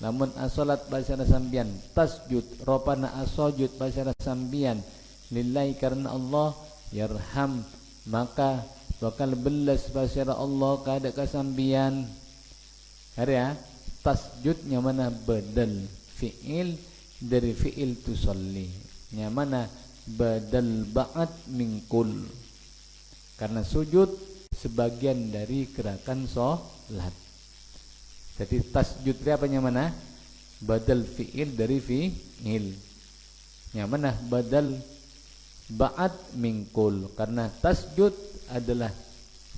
lamun asalat pasara sambian tasjud ropana asajud pasara sambian lillahi karena Allah yarham maka bakal belas pasara Allah kada kasambian Ada ya, tasjudnya mana badal fi'il dari fi'il tusalli. Yang mana badal ba'at min kul. Karena sujud sebagian dari gerakan sholat. Jadi tasjud itu apa yang mana? Badal fi'il dari fi'il. Yang mana badal ba'at min kul. Karena tasjud adalah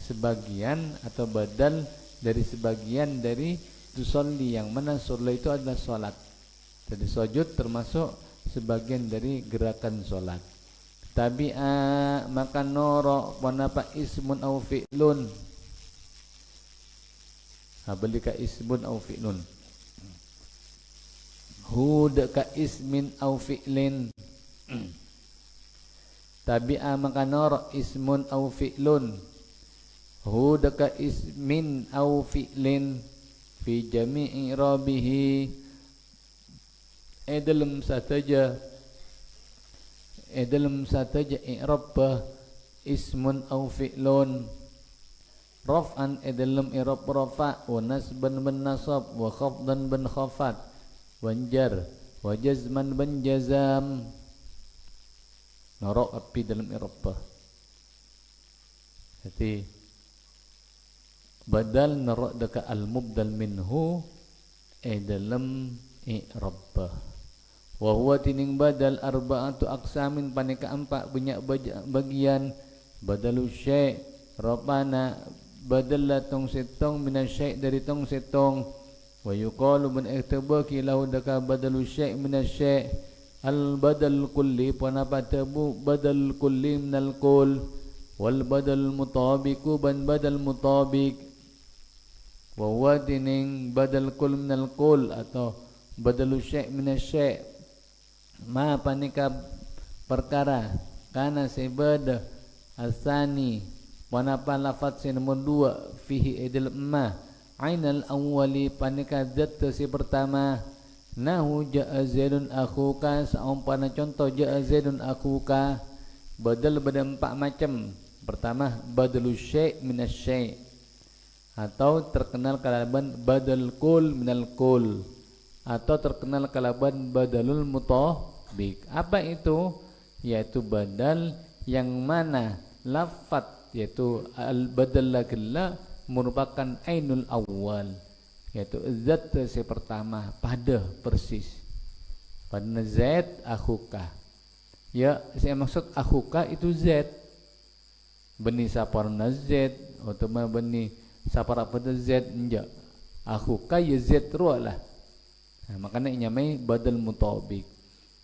sebagian atau badal dari sebagian dari tusolli, yang mana sholat itu adalah sholat. Jadi sujud termasuk sebagian dari gerakan sholat. Tabi'a maka noro wanapa ismun au fi'lun. Habalika ismun au fi'lun. Hud ka ismin au fi'lin. Tabi'a maka noro ismun au fi'lun. Hud ka ismin au fi'lin fi jami'i rabihi. Dalam sataja i'rab ismun au fi'lun, raf'an dalam i'rab rafa', wa nasban bin nasab, wa khafdan bin khafat, wa jar wa jazman bin jazam. Narok api dalam i'rab. Jadi badal narok deka al-mubdal minhu dalam i'rab. Wa huwa tining badal arba'atu aqsamin paneka empat banyak bagian. Badalu syai' rapana badal la tong setong minasyai' dari tong setong. Wa yuqalu man iktabaki lahu daka badalu syai' minasyai' al badal kulli panapa tabu badal kulli minal kul wal badal mutabiqu ban badal mutabik. Wa huwa tining badal kul minal kul atau badalu syai' minasyai' ma panika perkara kana sebada asani wanapa lafaz yang nomor 2 fihi idil ma ainal awwali panika zat si pertama nahu ja'a zaidun akhuka saumpana contoh ja'a zaidun akhuka badal pada 4 macam. Pertama badalu syai' minasyai' atau terkenal kalaban badal kul minal kul atau terkenal kalaban badalul mutabik. Apa itu? Yaitu badal yang mana lafaz yaitu al badal lagilla merupakan ainul awal, yaitu zat si pertama pada persis. Pada zaid akhuka. Ya, saya maksud akhuka itu zaid. Beni saparna zaid atau beni sapara pada zaid enggak. Akhuka ya zaid rualah. Nah, makanya nyamai badal mutabik.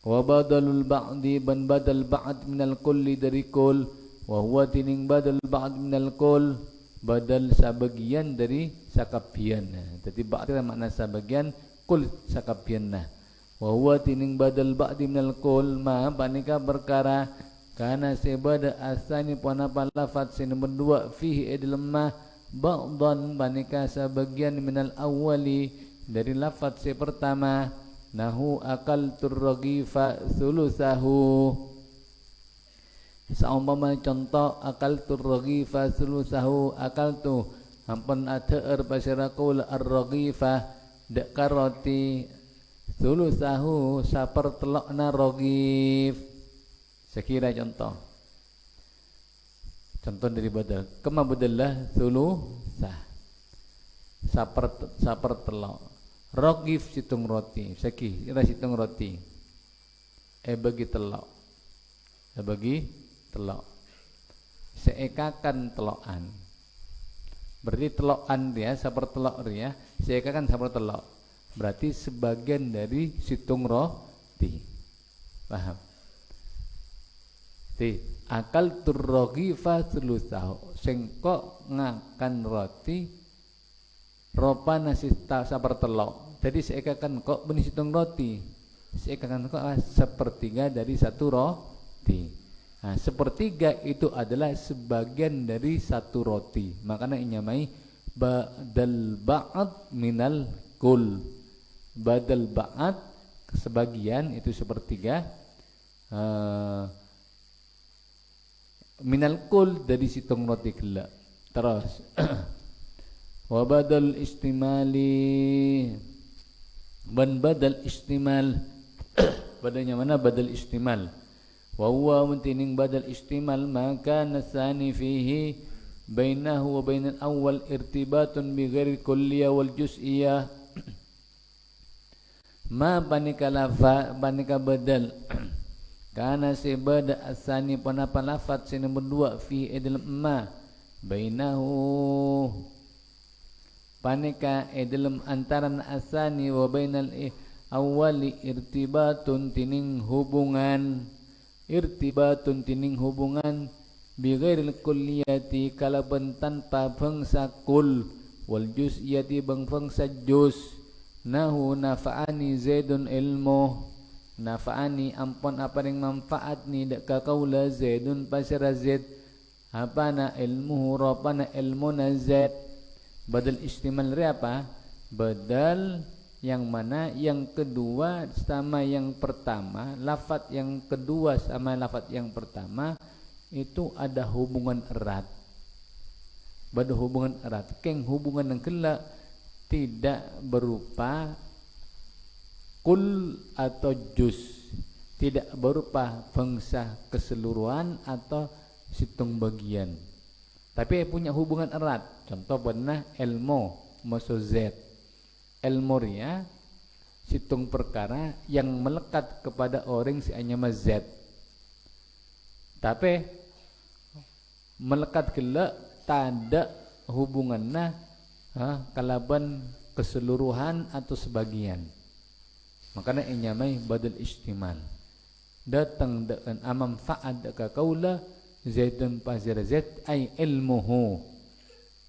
Wa badalul ba'di ban badal ba'd minal kulli dari kul, wa huwa tining badal ba'd minal kul badal sebagian dari sakabian. Jadi ba'd itu makna sebagian, kul sakabian. Nah, wa huwa tining badal ba'd minal kul ma panika perkara kana sebada asani panapa lafaz nomor 2 fihi idlamma ba'dan panika sebagian minal awwali dari lafaz si pertama nahu akaltur ragifa sulusahu. Saumpama contoh akaltur ragifa sulusahu, akaltu ampun adher pasirakul ar-ragifa dak karoti sulusahu sapertelokna ragif. Sekira contoh dari badal kema badallah sulusah sapertelok. Rogif situng roti, seki ira situng roti. Bagi telok. Bagi telok. Seekakan telokan. Berarti telokan dia sapertelok dia, seekakan sapertelok. Berarti sebagian dari situng roti. Paham? Ti akal turrogifa sulusahu. Sengkok ngakan roti ropa nasi sapertelok. Jadi seekakan kok benih situng roti. Seekakan kok sepertiga dari satu roti. Nah, sepertiga itu adalah sebagian dari satu roti. Makanya inyamai badal ba'ad minal kul. Badal ba'ad sebagian itu sepertiga minal kul dari situng roti gelak. Terus wa badal istimali ban badal istimal badalnya mana badal istimal wa huwa muntining badal istimal maka nasani fihi bainahu wa bainal awwal irtibatun bi ghairi kulliyah wal juz'iyah ma panika lafa panika badal kana sebada asani panapa lafat sini berdua fi dalam ma bainahu panika dalam antaran asani wa bainal awwali irtibatun tining hubungan bi ghairil kulliyati kalaban tanpa bangsa kul wal juz'iyati bangsa juz nahu nafa'ani zaidun ilmu nafa'ani ampun apa yang manfaat ni dak kaula zaidun pasira zaid apana ilmuhu rapana ilmuna zaid badal istimal ri apa badal yang mana yang kedua sama yang pertama lafaz yang kedua sama lafaz yang pertama itu ada hubungan erat pada hubungan erat keng hubungan yang kelak tidak berupa kul atau juz tidak berupa bangsa keseluruhan atau situng bagian tapi punya hubungan erat contoh pernah ilmu maksud z ilmu ya situng perkara yang melekat kepada orang si anyama z tapi melekat kelak tak hubungannya kalaban keseluruhan atau sebagian makanya inyamai badal istimal datang dengan amam fa'ad ka kaula zaidun pasir zaid ay ilmuhu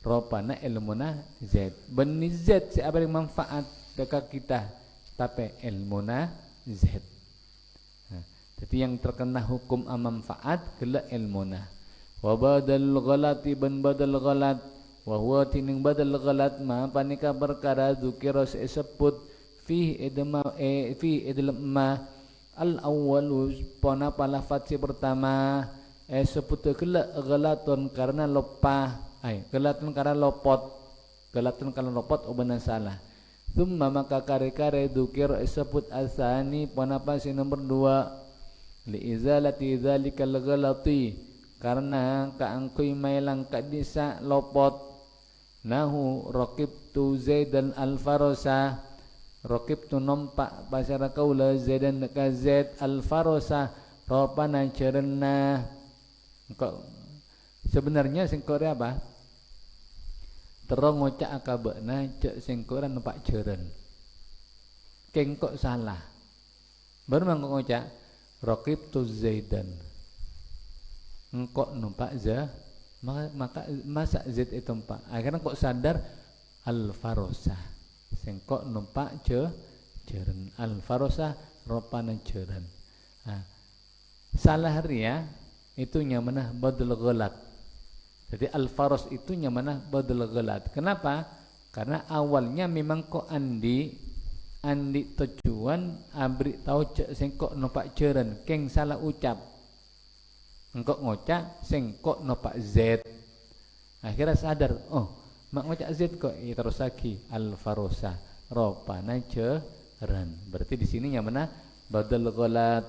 ropana ilmuna zaid bani zaid si abari manfaat dekat kita tapi ilmuna zaid jadi yang terkena hukum amam fa'ad kela ilmuna wa badal ghalati ban badal ghalat wa huwa tining badal ghalat ma panika perkara dzukira sebut fi idlam ma al awwal pona palafat si pertama sebut kela ghalatun karena lupa ghalatun karena lopot ghalatun karena lopot ubana salah thumma maka kare-kare dzukira sebut asani pona pa si nomor 2 li izalati dzalikal ghalati karena kaangkui mailang kadisa lopot nahu raqibtu zaidan al-farasa raqibtu nompak pasara kaula zaidan ka zaid al-farasa ropana cerena engkau sebenarnya singkore apa terong ngocak akabana cek singkore numpak ceren kengkok salah baru mangkok ngocak raqibtu zaidan engkau numpak maka masa Z itu numpak akhirnya kok sadar al-farosa sengkok numpak jeren al-farosa ropana jeren salah ria itu nyamanah badal ghalat jadi al-faros itu nyamanah badal ghalat kenapa karena awalnya memang kok andi tujuan abri tahu sengkok numpak jeren keng salah ucap engkau ngocak sengkok nopak Z akhirnya sadar mak ngocak Z kok terus lagi al-farosa ropana jeren berarti di sini yang mana badal ghalat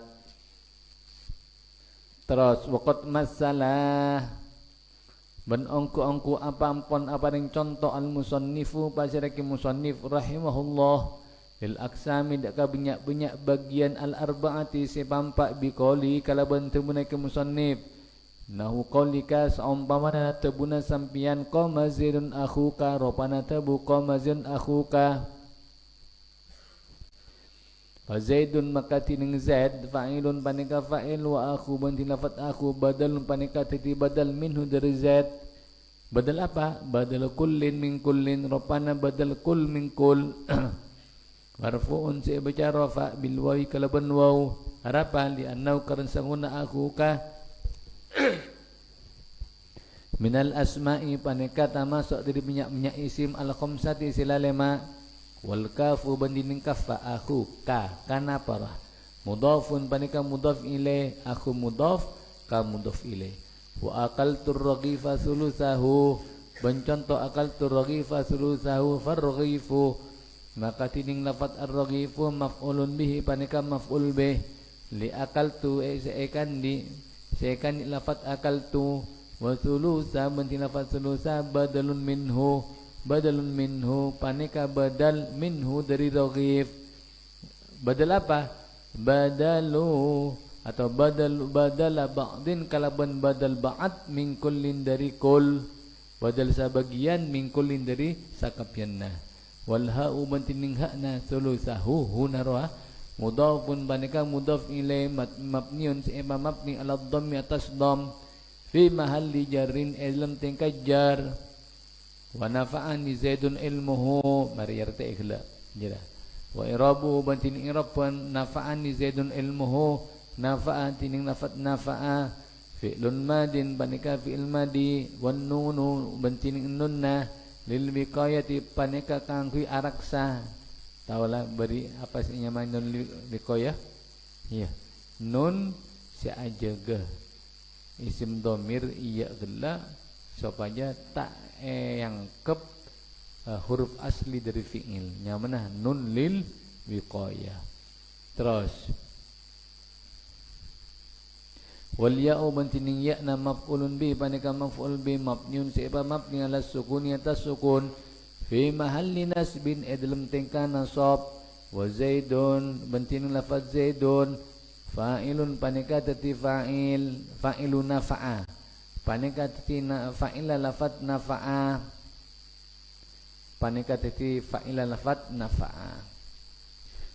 terus waqat masalah ben ongku apa ampun apa ring contoh al-musannifu pasiraki musannif rahimahullah lil aksami dak ka banyak bagian al arbaati sepampak biqoli kalaban tebuna ke musannif nahu qaulika saumpamana tebuna sampian qama zaidun akhuka ropana tebu qama zaidun akhuka fa zaidun maka tining zaid fa'ilun panika fa'il wa akhu banti lafat akhu badalun panika titi badal minhu dari zaid badal apa badal kullin min kullin ropana badal kull min kull marfu'un si baca rafa bil wawi kalaban waw harapan li annau karan sanguna aku ka minal asma'i paneka tamasuk dari minyak isim al khamsati sila lema wal kafu banding kafa aku ka kana parah mudhafun paneka mudhaf ilaih aku mudhaf ka mudhaf ilaih wa aqaltur raghifa sulusahu Bencontoh akaltu raghifa sulusahu farghifu, maka tining lafat ar-raghifu maf'ulun bihi panika maf'ul bih li akaltu seekan lafat akaltu wa sulusa bentin lafat sulusa badalun minhu panika badal minhu dari raghif. Badal apa? Badalu atau badala ba'din kalaban badal ba'd min kullin dari kul, badal sabagian min kullin dari sakapyanna. Wal ha'u bantining ha'na sulusahu hunarwa mudhafun panika mudhaf ilai mabniun sa mabni ala dhammi atas dham fi mahalli jarrin ilm tingkat jar. Wa nafa'ani zaidun ilmuhu mari yarte ikhla jira. Wa irabu bantin irab nafa'ani zaidun ilmuhu nafa'a tining lafat nafa'a fi'lun madin panika fi'il madi wan nunu bantining nunna lil wiqayati panika kangkui araksa. Taulah beri apa sih nama nun wiqayah? Iya. Nun si ajaga isim domir iya gela supaya tak yang kep huruf asli dari fi'il nya mana nun lil wiqayah. Terus wal ya'u bantining ya'na maf'ulun bi panika maf'ul bi mabniun siapa mabni ala sukun atas sukun fi mahalli nasbin dalam tingkah nasab. Wa zaidun bantining lafaz zaidun fa'ilun panika tati fa'ilun nafa'a panika tati fa'ila lafaz nafa'a panika tati fa'ila lafaz nafa'a.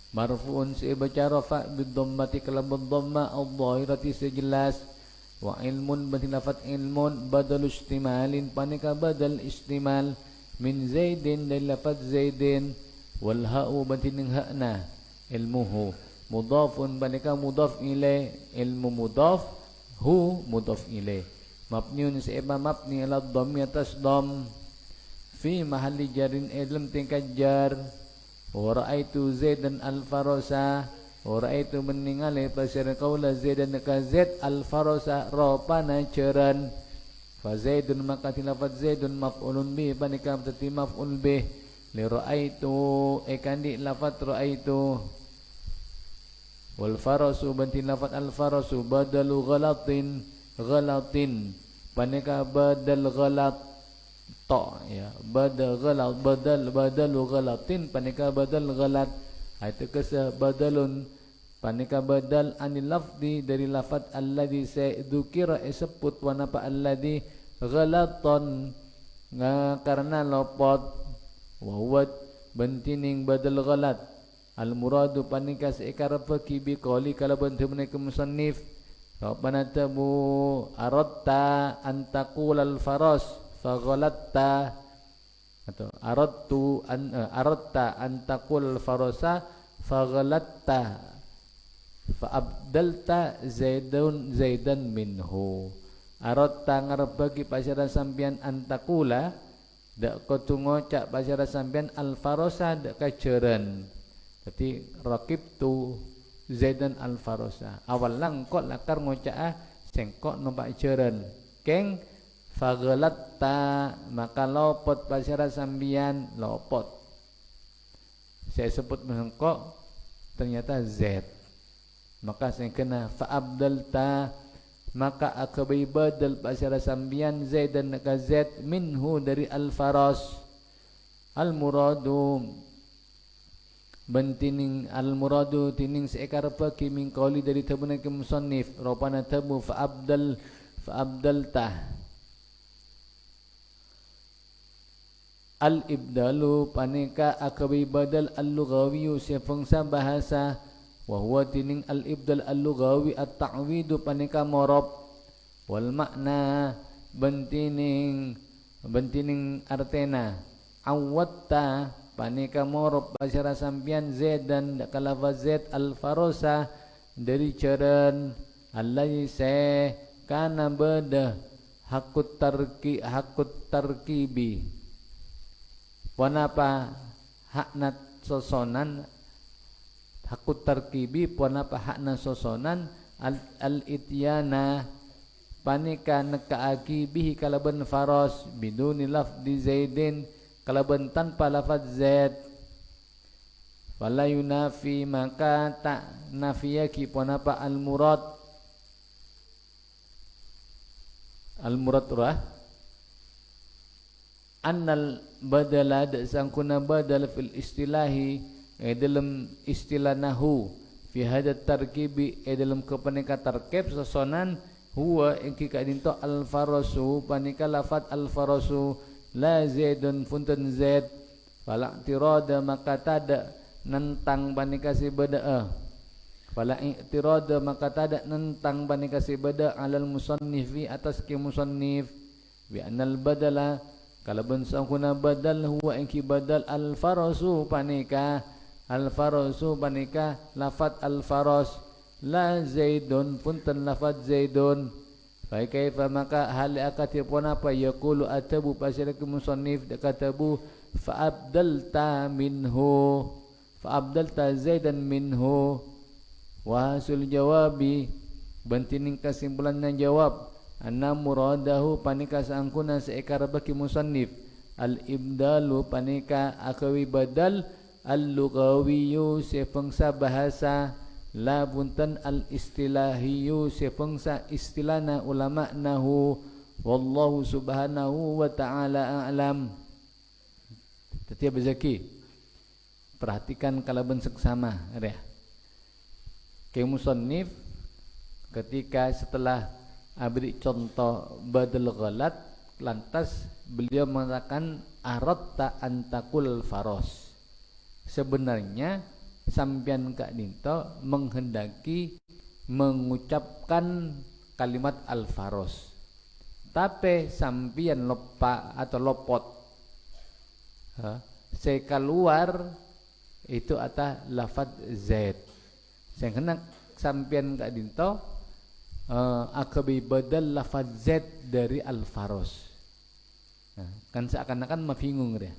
Marfu'un si baca rafa bid dhammati kalabad dhamma adh-dhahirati sejelas. Wa ilmun bantin lafaz ilmun badal istimalin panika badal istimal min zaidin dari lafaz zaidin. Wal ha'u bantin ha'na ilmuhu mudhafun panika mudhaf ilai ilmu mudhaf hu mudhaf ilai mabniun si mabni ala dhammi atas dham fi mahalli jarin ilm tingkat jar. Wa ra'aitu Zaidan al-Farasa wa ra'aitu meningale pasir qaula Zaidan ka Zaid al-Farasa ropana ceran. Fa Zaidun maka tilafat Zaidun maf'ulun bih panika tati maf'ul bih li ra'aitu ekandi lafat ra'aitu. Wal farasu banti lafat al-farasu badalu ghalatin panika badal ghalat ta ya badalu ghalatin panika badal ghalat itu kesa badalun panika badal anil lafdi dari lafat alladhi sa'dzukira sebut wa napa alladhi ghalatan karena lopot wa huwa bantining badal ghalat al muradu panika seikar faqi bi qali kala bantu menika musannif rabbana tabu aratta antaqul al faras faghalatta atau aratta antakul farasa faghalatta fa abdalta zaidan minhu. Aratta ngarep bagi pasyara sampean antakula dak kotungo cak pasyara sampean al farasa dak kaceureun. Dadi raqibtu zaidan al farasa awal lang kok lakar ngocak sengkok numpak ceureun keng faghalatta maka lopot pasyara sambian lopot. Saya sebut mengkok ternyata Z, maka saya kena fa abdalta maka akabai badal pasyara sambian Zaidan ka Z minhu dari al-faras. Al-muradu bantining al-muradu tining seekar paki min qauli dari tabuna ke musannif ropana tabu fa abdalta al-ibdalu panika akabi badal al-lughawi sefungsa bahasa wa huwa tining al-ibdal al-lughawi at-ta'widu panika morob wal makna bentining artena awwatta panika morob pasyara sampian zaidan kalava zaid al-farosa dari ceren allazi kana bada hakut tarkibi wanapa hakna sosonan hakut tarkibi wanapa hakna sosonan al ityana panika nekaagi bihi kalaban faros biduni lafdi zaidin kalaban tanpa lafaz zaid wala yunafi maka tak nafiyaki ponapa al murad rah annal badala sangkuna badal fil istilahi dalam istilah nahu fi hadat tarkibi dalam kepanika tarkib sosonan huwa ingki kadinto al farasu panika lafat al farasu la zaidun funtan zaid fala tirada maka tada nentang panika si bada fala tirada maka tada nentang panika si bada alal musannifi atas ki musannif bi anal badala kalaban sangkuna badal huwa ingki badal al farasu panika lafat al faras la zaidun punten lafat zaidun fa kaifa maka hal akati pun apa yaqulu atabu pasal ke musannif katabu fa abdalta zaidan minhu wa hasil jawabi bantining kesimpulannya jawab anna muradahu panika sangkuna seekar baki musannif al ibdalu panika akawi badal al lughawiyyu sepengsa bahasa la buntan al istilahiyyu sepengsa istilana ulama nahu wallahu subhanahu wa ta'ala a'lam. Tetiap bezaki perhatikan kalaban seksama ya. Ke musannif ketika setelah beri contoh badal ghalat lantas beliau mengatakan aratta antakul faros sebenarnya sampian Kak Dinto menghendaki mengucapkan kalimat al faros tapi sampian lupa atau lopot sekaluar itu atau lafaz zaid sehingga sampian Kak Dinto akabi badal lafaz zaid dari al-faros. Nah, kan seakan-akan mafinggung dia.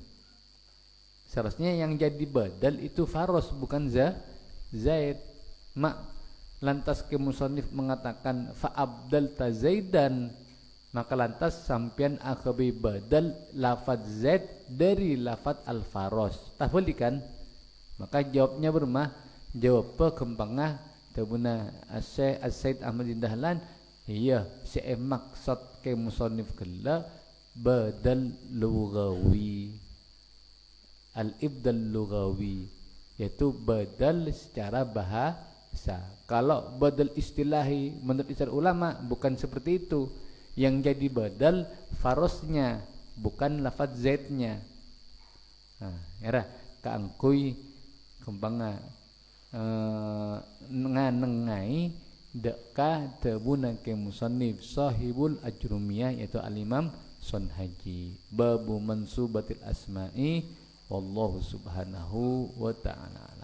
Seharusnya yang jadi badal itu faros bukan zaid. Lantas ke musannif mengatakan fa abdalta zaidan maka lantas sampian akabi badal lafaz zaid dari lafaz al-faros. Tak boleh kan? Maka jawabnya bermah jawab kempangah tabuna As-Said Ahmad bin Dahlan iya si maksud ke musannif kala badal lughawi al-ibdal lughawi yaitu badal secara bahasa. Kalau badal istilahi menurut istilah ulama bukan seperti itu, yang jadi badal farosnya bukan lafaz zaidnya. Nah era kaangkui kempanga nganengai deka tebuna ke musannif sahibul ajrumiyah yaitu al-imam Sonhaji babu mansubatil asma'i wallahu subhanahu wa ta'ala.